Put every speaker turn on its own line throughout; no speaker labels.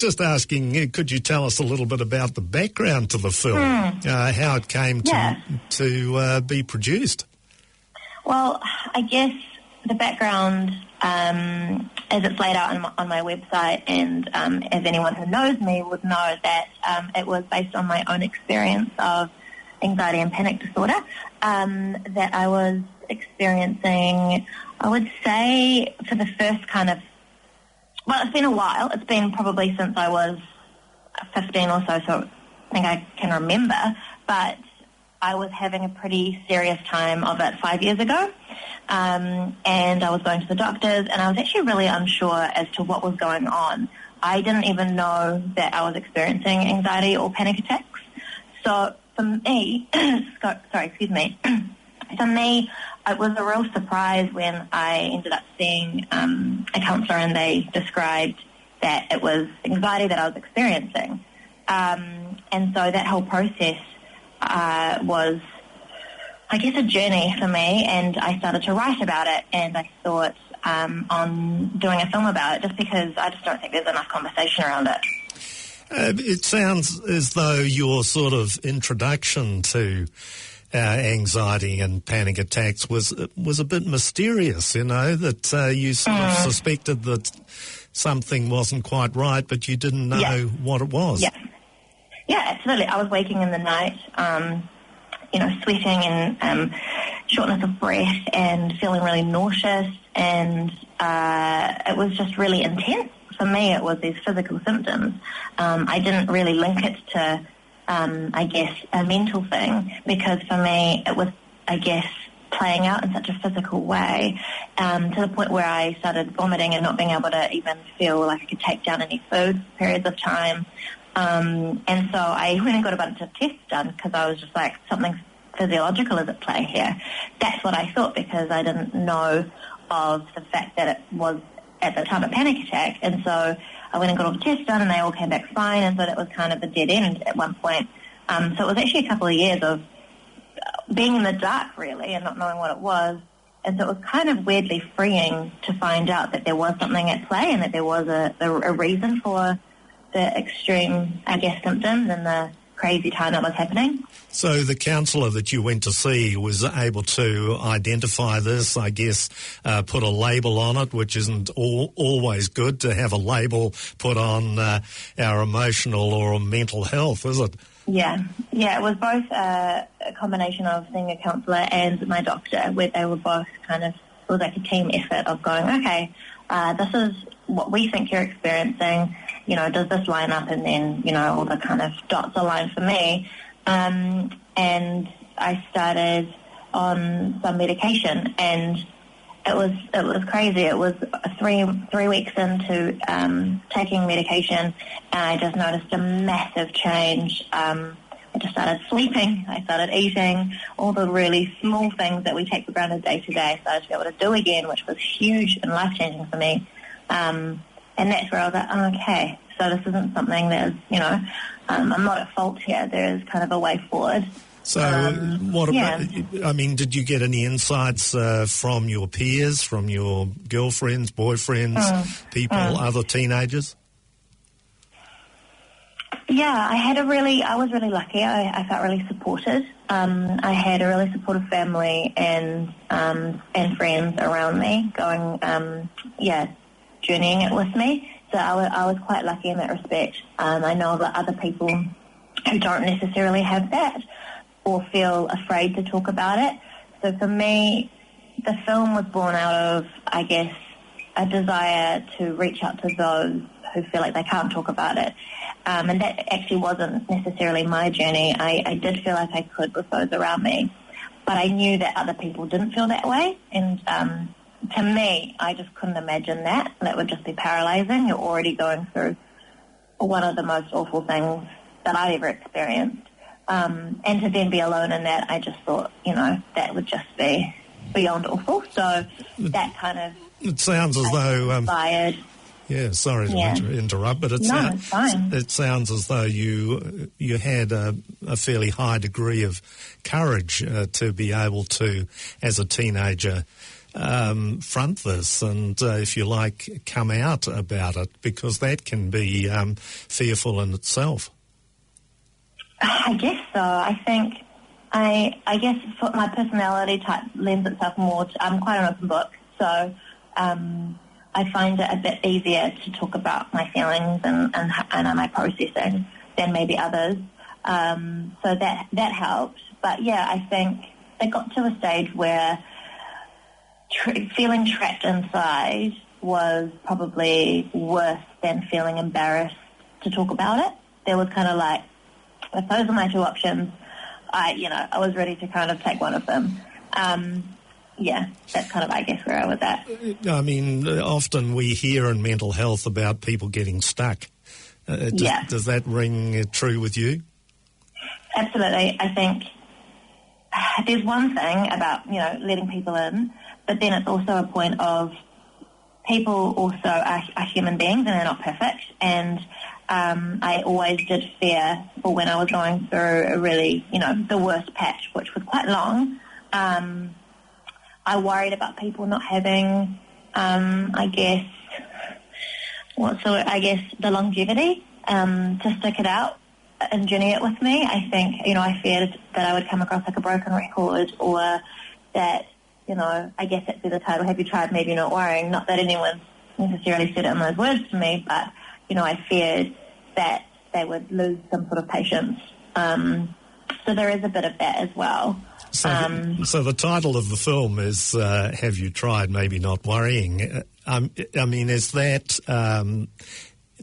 just asking, could you tell us a little bit about the background to the film, how it came to be produced?
Well, I guess the background, as it's laid out on my website, and as anyone who knows me would know, that it was based on my own experience of anxiety and panic disorder that I was experiencing, I would say, for the first kind of, well, it's been a while. It's been probably since I was 15 or so I think I can remember, but I was having a pretty serious time of it 5 years ago, and I was going to the doctors, and I was actually really unsure as to what was going on. I didn't even know that I was experiencing anxiety or panic attacks. So for me, for me, it was a real surprise when I ended up seeing a counsellor, and they described that it was anxiety that I was experiencing. And so that whole process was, I guess, a journey for me, and I started to write about it, and I thought on doing a film about it, just because I just don't think there's enough conversation around it.
It sounds as though your sort of introduction to anxiety and panic attacks was a bit mysterious, that you sort of suspected that something wasn't quite right, but you didn't know what it was.
Yeah, absolutely. I was waking in the night, sweating and shortness of breath and feeling really nauseous, and it was just really intense. For me, it was these physical symptoms. I didn't really link it to, I guess, a mental thing, because for me it was, I guess, playing out in such a physical way, to the point where I started vomiting and not being able to even feel like I could take down any food for periods of time. And so I went and got a bunch of tests done, because I was just like, something physiological is at play here. That's what I thought, because I didn't know of the fact that it was at the time a panic attack. And so I went and got all the tests done, and they all came back fine, and so that was kind of a dead end at one point. So it was actually a couple of years of being in the dark, really, and not knowing what it was. And so it was kind of weirdly freeing to find out that there was something at play, and that there was a reason for the extreme, I guess, symptoms and the crazy time that was happening.
So the counsellor that you went to see was able to identify this, I guess, put a label on it, which isn't always good to have a label put on our emotional or mental health, is it?
Yeah, it was both a combination of seeing a counsellor and my doctor, where they were both kind of, it was like a team effort of going, okay, this is what we think you're experiencing, does this line up? And then, all the kind of dots align for me. And I started on some medication, and it was crazy. It was three weeks into taking medication, and I just noticed a massive change. I just started sleeping. I started eating. All the really small things that we take for granted day to day, I started to be able to do again, which was huge and life-changing for me. And that's where I was like, oh, okay, so this isn't something that is, I'm not at fault here. There is kind of a way forward.
So what about, did you get any insights from your peers, from your girlfriends, boyfriends, people, other teenagers?
Yeah, I was really lucky. I felt really supported. I had a really supportive family and friends around me going, journeying it with me. So I was quite lucky in that respect. I know that other people who don't necessarily have that or feel afraid to talk about it. So for me, the film was born out of, I guess, a desire to reach out to those who feel like they can't talk about it. And that actually wasn't necessarily my journey. I did feel like I could with those around me. But I knew that other people didn't feel that way. And to me, I just couldn't imagine that. That would just be paralyzing. You're already going through one of the most awful things that I've ever experienced. And to then be alone in that, I just thought, that would just be beyond awful. So that kind of...
It sounds as though...
inspired.
Yeah, sorry to interrupt, but
it's fine.
It sounds as though you had a fairly high degree of courage to be able to, as a teenager, front this and, if you like, come out about it, because that can be fearful in itself.
I guess so. I think I guess for my personality type lends itself more to, I'm quite an open book, so I find it a bit easier to talk about my feelings and my processing than maybe others. So that helped. But yeah, I think it got to a stage where feeling trapped inside was probably worse than feeling embarrassed to talk about it. There was kind of like, if those are my two options, I was ready to kind of take one of them. Yeah, that's kind of, I guess, where I was at.
I mean, often we hear in mental health about people getting stuck. Does that ring true with you?
Absolutely. I think there's one thing about, letting people in, but then it's also a point of people also are human beings and they're not perfect. And I always did fear for when I was going through a really, the worst patch, which was quite long. I worried about people not having, the longevity to stick it out and journey it with me. I think, I feared that I would come across like a broken record, or that, I guess that's the title, have you tried maybe not worrying? Not that anyone necessarily said it in those words to me, but, I feared that they would lose some sort of patience. So there is a bit of that as well.
So the title of the film is Have You Tried Maybe Not Worrying? I mean, is that...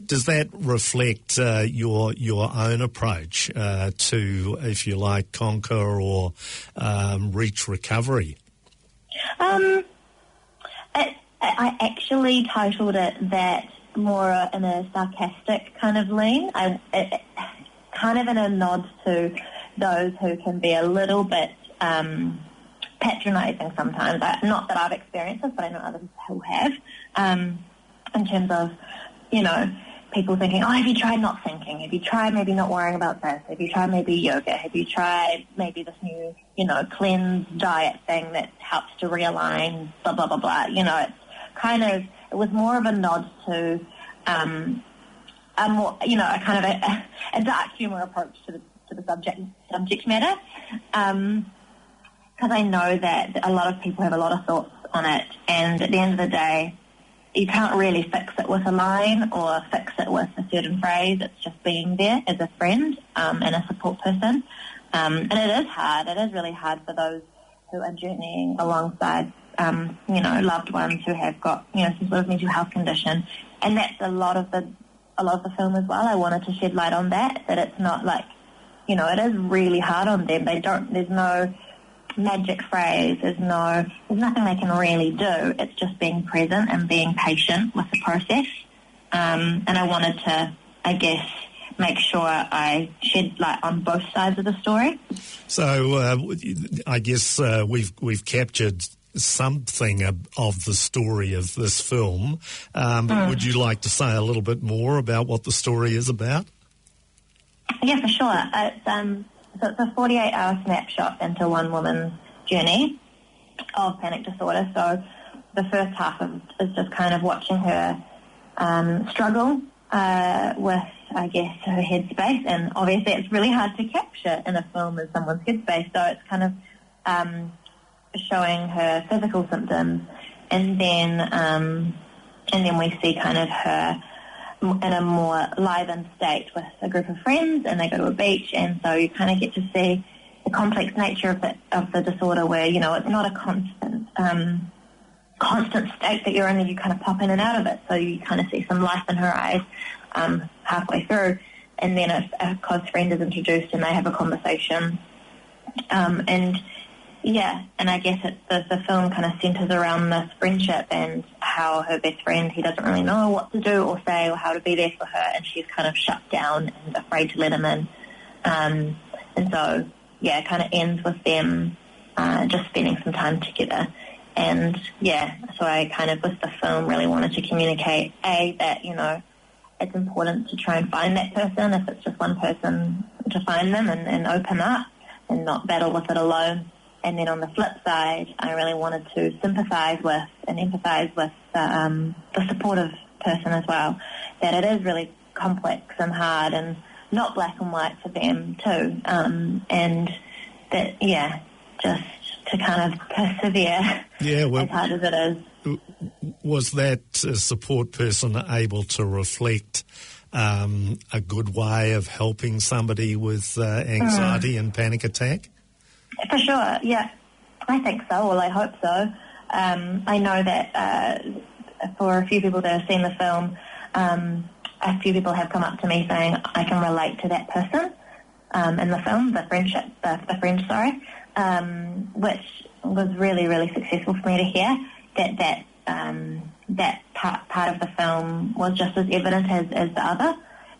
does that reflect your own approach to, if you like, conquer or reach recovery?
I actually titled it that more in a sarcastic kind of lean. Kind of in a nod to those who can be a little bit patronising sometimes. Not that I've experienced this, but I know others who have. In terms of, people thinking, oh, have you tried not thinking? Have you tried maybe not worrying about this? Have you tried maybe yoga? Have you tried maybe this new, cleanse diet thing that helps to realign, blah, blah, blah, blah. It's kind of, it was more of a nod to a more, a kind of a dark humour approach to the subject matter. Because I know that a lot of people have a lot of thoughts on it, and at the end of the day, you can't really fix it with a line or fix it with a certain phrase. It's just being there as a friend and a support person. And it is hard. It is really hard for those who are journeying alongside, loved ones who have got, some sort of mental health condition. And that's a lot of the film as well. I wanted to shed light on that it's not like, it is really hard on them. There's no magic phrase, there's nothing they can really do. It's just being present and being patient with the process. And I wanted to, I guess, make sure I shed light on both sides of the story.
So I guess we've captured something of the story of this film. But would you like to say a little bit more about what the story is about?
Yeah, for sure. So it's a 48-hour snapshot into one woman's journey of panic disorder. So the first half is just kind of watching her struggle with, I guess, her headspace. And obviously it's really hard to capture in a film in someone's headspace. So it's kind of showing her physical symptoms. And then we see kind of her in a more livened state with a group of friends, and they go to a beach, and so you kind of get to see the complex nature of the disorder, where it's not a constant state that you're in, and you kind of pop in and out of it. So you kind of see some life in her eyes halfway through, and then a close friend is introduced, and they have a conversation, and I guess the film kind of centres around this friendship and how her best friend, he doesn't really know what to do or say or how to be there for her, and she's kind of shut down and afraid to let him in. And so, yeah, it kind of ends with them just spending some time together. And, yeah, so I kind of, with the film, really wanted to communicate, that, it's important to try and find that person, if it's just one person, to find them and open up and not battle with it alone. And then on the flip side, I really wanted to sympathise with and empathise with the supportive person as well, that it is really complex and hard and not black and white for them too. And that, just to kind of persevere as hard as it is.
Was that support person able to reflect a good way of helping somebody with anxiety and panic attack?
For sure, yeah. I think so. Well, I hope so. I know that for a few people that have seen the film, a few people have come up to me saying, I can relate to that person in the film, the friend, which was really, really successful for me to hear. That part of the film was just as evident as the other.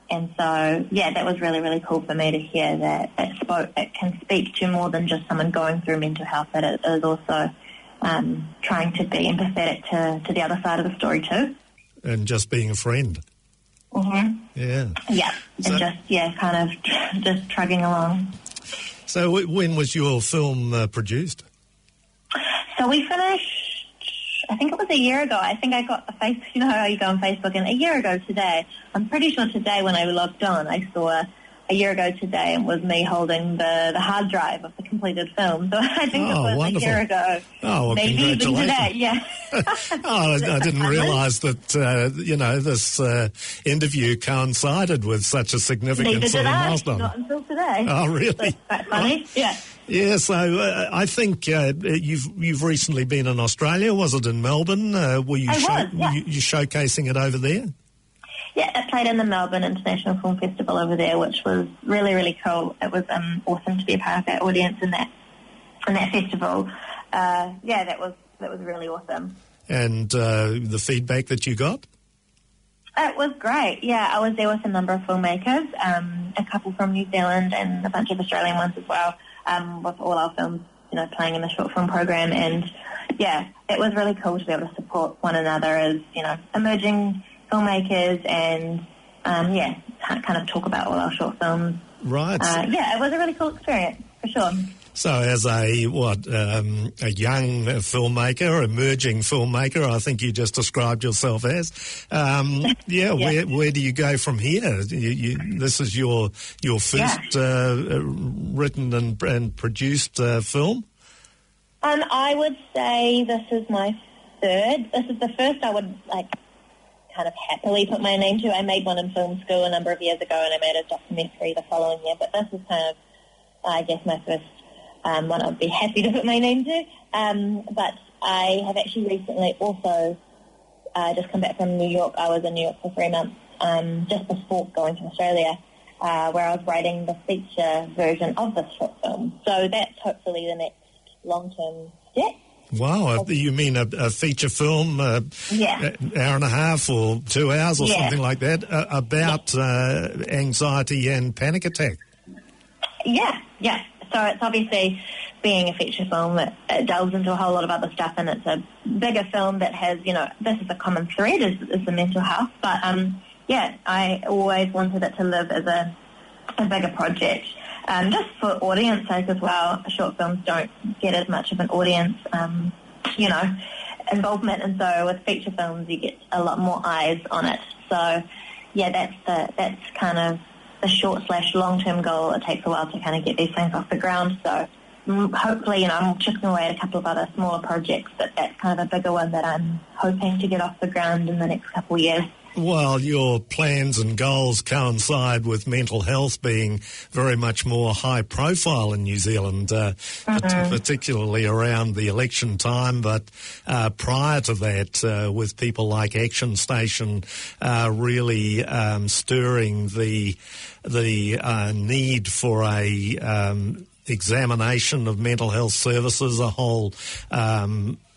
And so, that was really, really cool for me to hear that it can speak to more than just someone going through mental health, that it is also trying to be empathetic to the other side of the story too.
And just being a friend.
Mm-hmm.
Yeah.
Yeah, and kind of just trugging along.
So when was your film produced?
So we finished, I think it was a year ago. I think I got you know how you go on Facebook, and a year ago today, I'm pretty sure today when I logged on, I saw a year ago today, and was me holding the hard drive of the completed film. So I think it was
wonderful.
a year ago.
Oh, well,
maybe even today, yeah.
I didn't realise that, this interview coincided with such a significant sort of milestone.
Not until today.
Oh, really?
So it's quite funny, yeah.
Yeah, so I think you've recently been in Australia. Was it in Melbourne? Were you you showcasing it over there?
Yeah, it played in the Melbourne International Film Festival over there, which was really, really cool. It was awesome to be a part of that audience in that festival. That was really awesome.
And the feedback that you got?
It was great. Yeah, I was there with a number of filmmakers, a couple from New Zealand and a bunch of Australian ones as well, with all our films, playing in the short film program. And it was really cool to be able to support one another as, emerging filmmakers and, kind of talk about all our short films.
Right.
It was a really cool experience, for sure.
So as a young filmmaker, emerging filmmaker, I think you just described yourself as, where do you go from here? This is your first written and produced film?
I would say this is my third. This is the first I would, kind of happily put my name to. I made one in film school a number of years ago, and I made a documentary the following year, but this is kind of, I guess, my first one I would be happy to put my name to. But I have actually recently also just come back from New York. I was in New York for 3 months just before going to Australia, where I was writing the feature version of this short film. So that's hopefully the next long-term step.
Wow, you mean a feature film, an hour and a half or 2 hours or something like that, about anxiety and panic attack? Yeah.
So it's obviously, being a feature film, it delves into a whole lot of other stuff, and it's a bigger film that has, this is a common thread, is the mental health. But, I always wanted it to live as a bigger project. Just for audience sake as well, short films don't get as much of an audience, involvement, and so with feature films you get a lot more eyes on it. So, that's kind of the short/long-term goal. It takes a while to kind of get these things off the ground. So hopefully, I'm chipping away at a couple of other smaller projects, but that's kind of a bigger one that I'm hoping to get off the ground in the next couple of years.
Well, your plans and goals coincide with mental health being very much more high profile in New Zealand, particularly around the election time. But prior to that, with people like Action Station really stirring the need for a examination of mental health services, a whole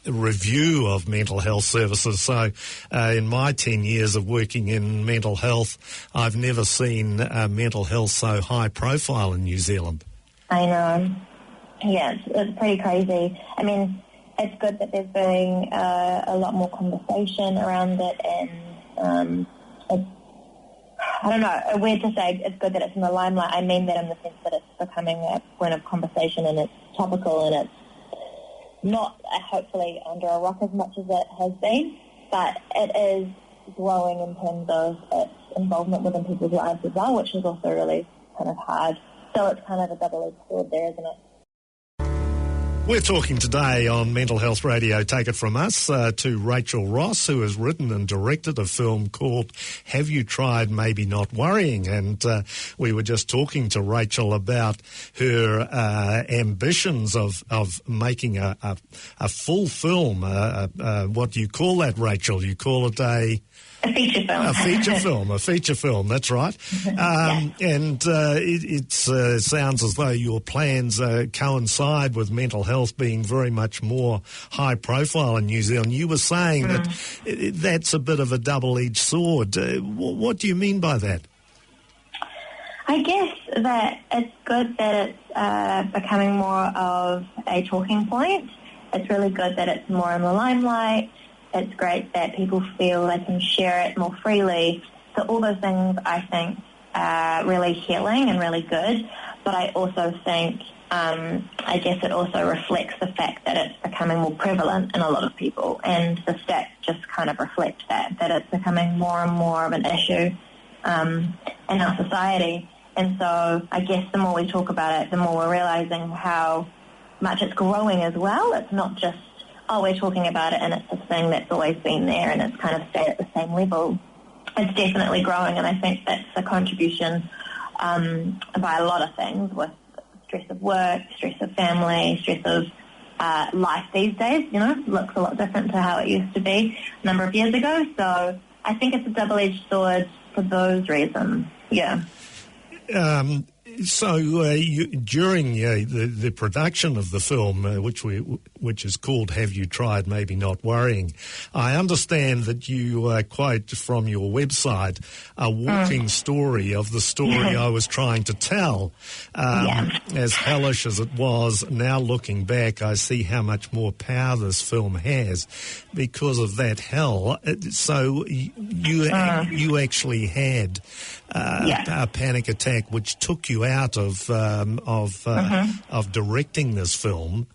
review of mental health services. So in my 10 years of working in mental health, I've never seen mental health so high profile in New Zealand.
I know. Yeah, it's pretty crazy. I mean, it's good that there's been a lot more conversation around it, and I don't know, weird to say it's good that it's in the limelight. I mean that in the sense that it's becoming a point of conversation, and it's topical, and it's not hopefully under a rock as much as it has been, but it is growing in terms of its involvement within people's lives as well, which is also really kind of hard. So it's kind of a double-edged sword there, isn't it?
We're talking today on Mental Health Radio, Take It From Us, to Rachel Ross, who has written and directed a film called Have You Tried Maybe Not Worrying? And we were just talking to Rachel about her ambitions of making a full film. What do you call that, Rachel? You call it a
feature film.
A feature film, that's right. And it sounds as though your plans coincide with mental health being very much more high profile in New Zealand. You were saying that that's a bit of a double-edged sword. What do you mean by that?
I guess that it's good that it's becoming more of a talking point. It's really good that it's more in the limelight. It's great that people feel they can share it more freely. So all those things I think are really healing and really good. But I also think, I guess it also reflects the fact that it's becoming more prevalent in a lot of people. And the stats just kind of reflect that it's becoming more and more of an issue in our society. And so I guess the more we talk about it, the more we're realising how much it's growing as well. It's not just, we're talking about it and it's a thing that's always been there and it's kind of stayed at the same level. It's definitely growing, and I think that's a contribution by a lot of things, with stress of work, stress of family, stress of life these days, looks a lot different to how it used to be a number of years ago. So I think it's a double-edged sword for those reasons, yeah.
So during the production of the film, which is called Have You Tried Maybe Not Worrying, I understand that you quote from your website a walking story of the story I was trying to tell. As hellish as it was, now looking back, I see how much more power this film has because of that hell. So you actually had a panic attack which took you out of directing this film.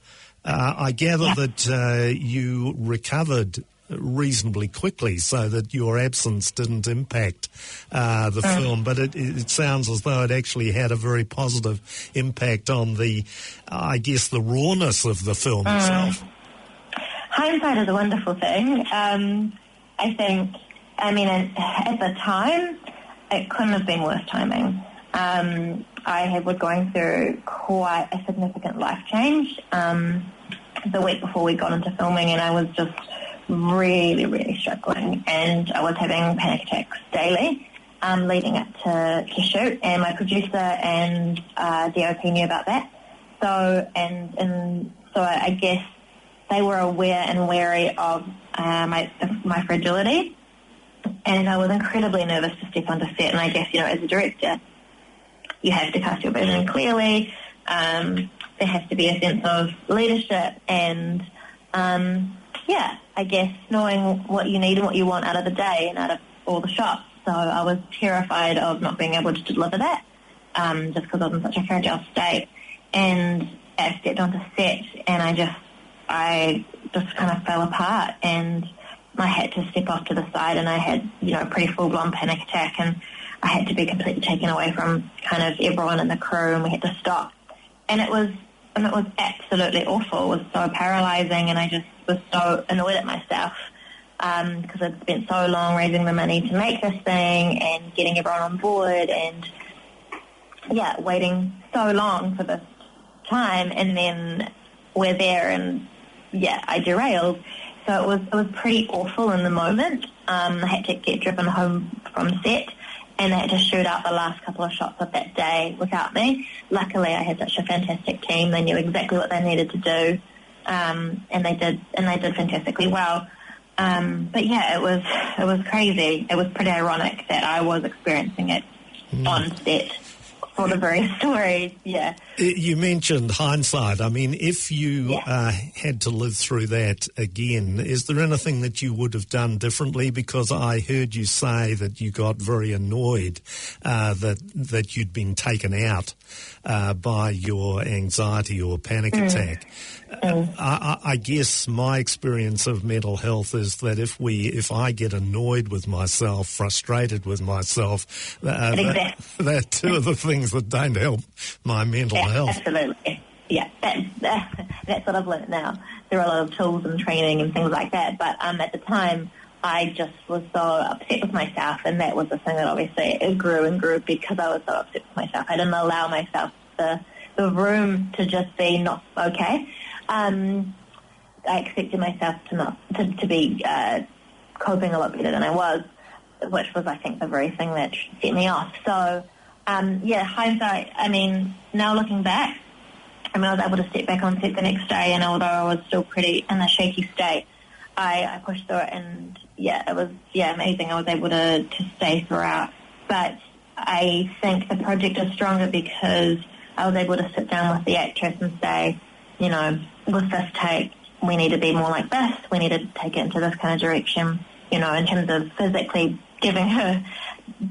I gather that you recovered reasonably quickly so that your absence didn't impact the film, but it sounds as though it actually had a very positive impact on the rawness of the film itself.
Hindsight is a wonderful thing. I think, at the time, it couldn't have been worse timing. I was going through quite a significant life change the week before we got into filming, and I was just really, really struggling, and I was having panic attacks daily leading up to shoot, and my producer and DOP knew about that. So I guess they were aware and wary of my fragility, and I was incredibly nervous to step onto set. And I guess, as a director, you have to cast your vision clearly. There has to be a sense of leadership and, I guess knowing what you need and what you want out of the day and out of all the shots. So I was terrified of not being able to deliver that, just because I was in such a fragile state. And I stepped onto set and I just kind of fell apart, and I had to step off to the side, and I had, a pretty full-blown panic attack, and I had to be completely taken away from kind of everyone in the crew, and we had to stop. And it was absolutely awful. It was so paralysing, and I just was so annoyed at myself because I'd spent so long raising the money to make this thing and getting everyone on board, and waiting so long for this time, and then we're there, and I derailed. So it was pretty awful in the moment. I had to get driven home from set, and they had to shoot out the last couple of shots of that day without me. Luckily, I had such a fantastic team. They knew exactly what they needed to do, and they did fantastically well. But it was crazy. It was pretty ironic that I was experiencing it on set for the various stories. Yeah.
You mentioned hindsight. I mean, if you had to live through that again, is there anything that you would have done differently? Because I heard you say that you got very annoyed that you'd been taken out by your anxiety or panic attack. I guess my experience of mental health is that if I get annoyed with myself, frustrated with myself, they're two of the things that don't help my mental health.
Absolutely. Yeah, that's what I've learned now. There are a lot of tools and training and things like that, but at the time I just was so upset with myself, and that was the thing that obviously it grew and grew because I was so upset with myself. I didn't allow myself the room to just be not okay. I expected myself to be coping a lot better than I was, which was, I think, the very thing that set me off. So, hindsight, I mean, now looking back, I was able to step back on set the next day, and although I was still pretty in a shaky state, I pushed through it, and, it was, amazing. I was able to stay throughout. But I think the project is stronger because I was able to sit down with the actress and say, with this take, we need to be more like this. We need to take it into this kind of direction, in terms of physically giving her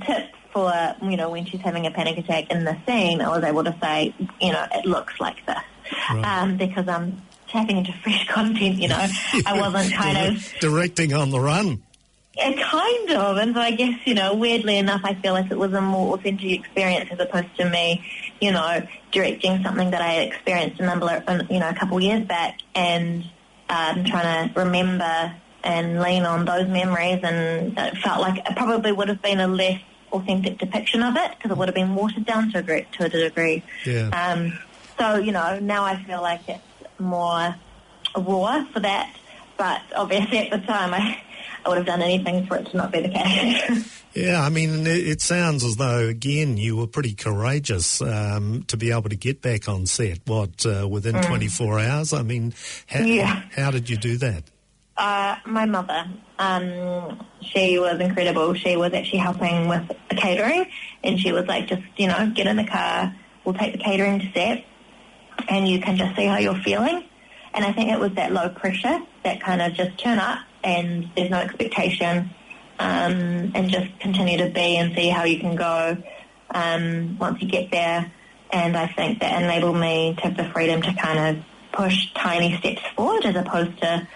tips for, when she's having a panic attack in the scene. I was able to say, it looks like this. Right. Because I'm tapping into fresh content, I wasn't kind of...
Directing on the run.
Kind of. And so I guess, weirdly enough, I feel like it was a more authentic experience as opposed to me, directing something that I had experienced a couple years back, and trying to remember and lean on those memories, and it felt like it probably would have been a less authentic depiction of it because it would have been watered down to a degree.
Yeah.
So, now I feel like it's more raw for that, but obviously at the time I would have done anything for it to not be the case.
Yeah, I mean, it sounds as though, again, you were pretty courageous to be able to get back on set, within 24 hours? I mean, how did you do that?
My mother, she was incredible. She was actually helping with the catering, and she was like, just, get in the car, we'll take the catering to set, and you can just see how you're feeling. And I think it was that low pressure, that kind of just turn up, and there's no expectation, and just continue to be and see how you can go once you get there. And I think that enabled me to have the freedom to kind of push tiny steps forward as opposed to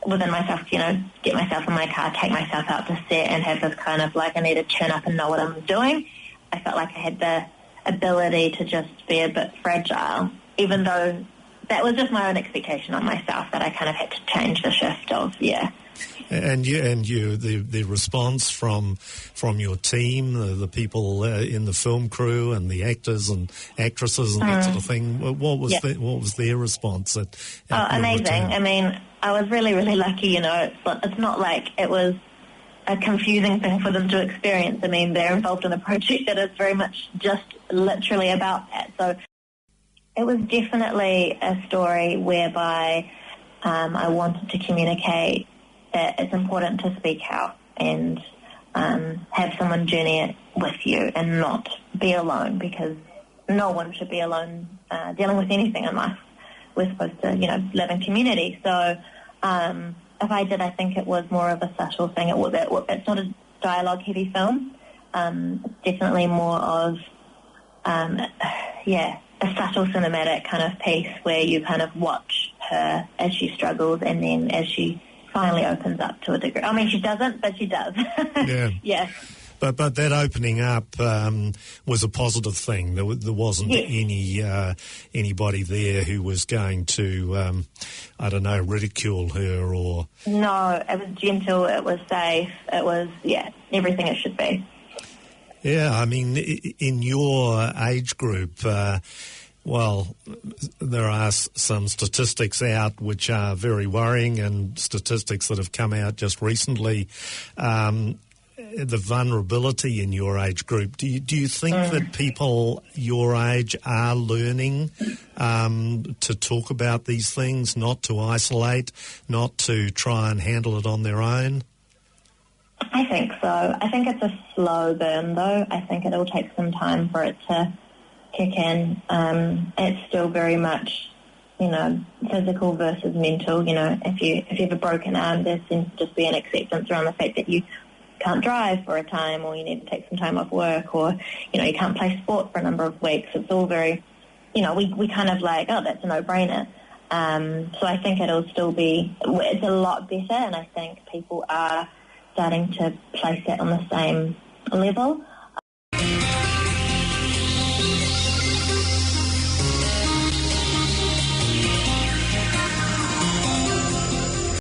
within myself, get myself in my car, take myself out to set and have this kind of like I need to turn up and know what I'm doing. I felt like I had the ability to just be a bit fragile, even though that was just my own expectation on myself that I kind of had to change the shift of, And
the response from your team, the people in the film crew and the actors and actresses and that sort of thing. What was their response?
Amazing. I mean, I was really, really lucky. It's not like it was a confusing thing for them to experience. I mean, they're involved in a project that is very much just literally about that. So it was definitely a story whereby I wanted to communicate that it's important to speak out and have someone journey it with you and not be alone, because no one should be alone dealing with anything in life. We're supposed to, live in community. So if I did, I think it was more of a subtle thing. It's not a dialogue-heavy film. It's definitely more of, a subtle cinematic kind of piece where you kind of watch her as she struggles and then as she finally opens up to a degree. I mean, she doesn't, but she does.
Yeah.
Yeah.
But that opening up was a positive thing. There wasn't anybody there who was going to, ridicule her or...
No, it was gentle, it was safe, it was, everything it should be.
Yeah, I mean, in your age group... there are some statistics out which are very worrying, and statistics that have come out just recently. The vulnerability in your age group. Do you think that people your age are learning to talk about these things, not to isolate, not to try and handle it on their own?
I think so. I think it's a slow burn, though. I think it'll take some time for it to kick in. It's still very much, physical versus mental. If you have a broken arm, there seems to just be an acceptance around the fact that you can't drive for a time, or you need to take some time off work, or, you can't play sport for a number of weeks. It's all very, we kind of like, oh, that's a no-brainer. So I think it'll still be, it's a lot better, and I think people are starting to place that on the same level.